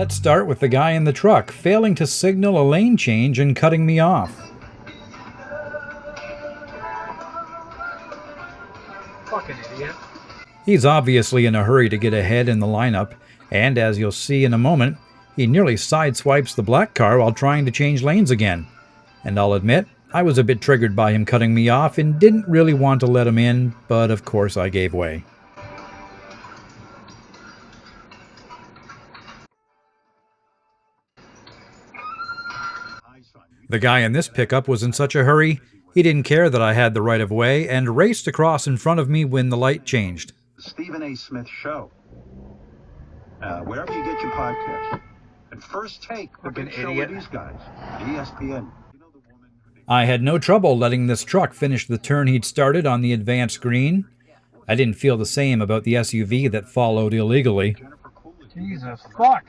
Let's start with the guy in the truck, failing to signal a lane change and cutting me off. Fucking idiot. He's obviously in a hurry to get ahead in the lineup, and as you'll see in a moment, he nearly sideswipes the black car while trying to change lanes again. And I'll admit, I was a bit triggered by him cutting me off and didn't really want to let him in, but of course I gave way. The guy in this pickup was in such a hurry, he didn't care that I had the right of way and raced across in front of me when the light changed. Stephen A. Smith Show. Wherever you get your podcast. And First Take, the big show with these guys. ESPN. I had no trouble letting this truck finish the turn he'd started on the advanced green. I didn't feel the same about the SUV that followed illegally. Jesus fuck.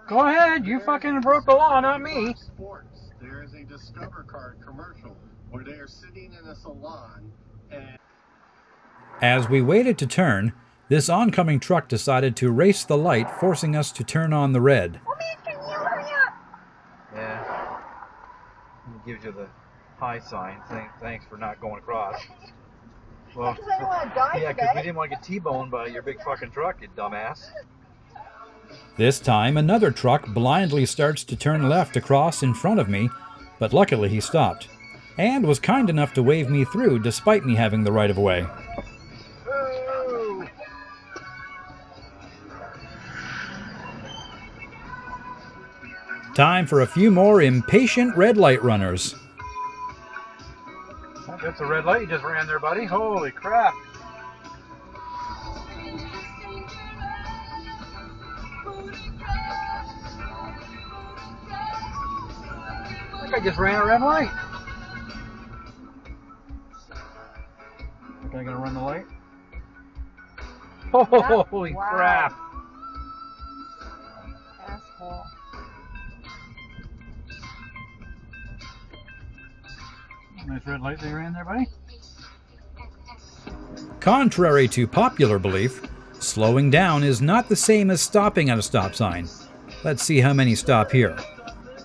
Go ahead, you fucking broke the law, not me. There is a Discover Card commercial where they are sitting in a salon and... As we waited to turn, this oncoming truck decided to race the light, forcing us to turn on the red. Yeah. He gives you the high sign. Thanks for not going across. Well, yeah, because we didn't want to get T-boned by your big fucking truck, you dumbass. This time, another truck blindly starts to turn left across in front of me, but luckily he stopped, and was kind enough to wave me through despite me having the right of way. Time for a few more impatient red light runners. That's a red light you just ran there, buddy. Holy crap. I think I just ran a red light. Think I'm gonna run the light? Holy crap. Asshole. Nice red light they ran there, buddy. Contrary to popular belief, slowing down is not the same as stopping at a stop sign. Let's see how many stop here.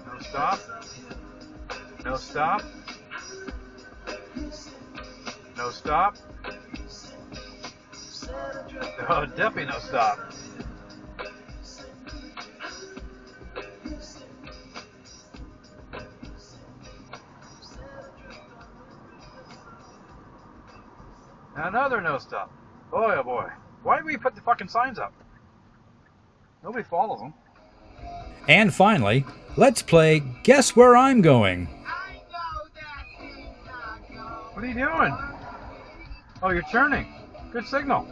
No stop. No stop. No stop. Oh, definitely no stop. Another no stop. Boy, oh boy. Why do we put the fucking signs up? Nobody follows them. And finally, let's play Guess Where I'm Going. What are you doing? Oh, you're turning. Good signal.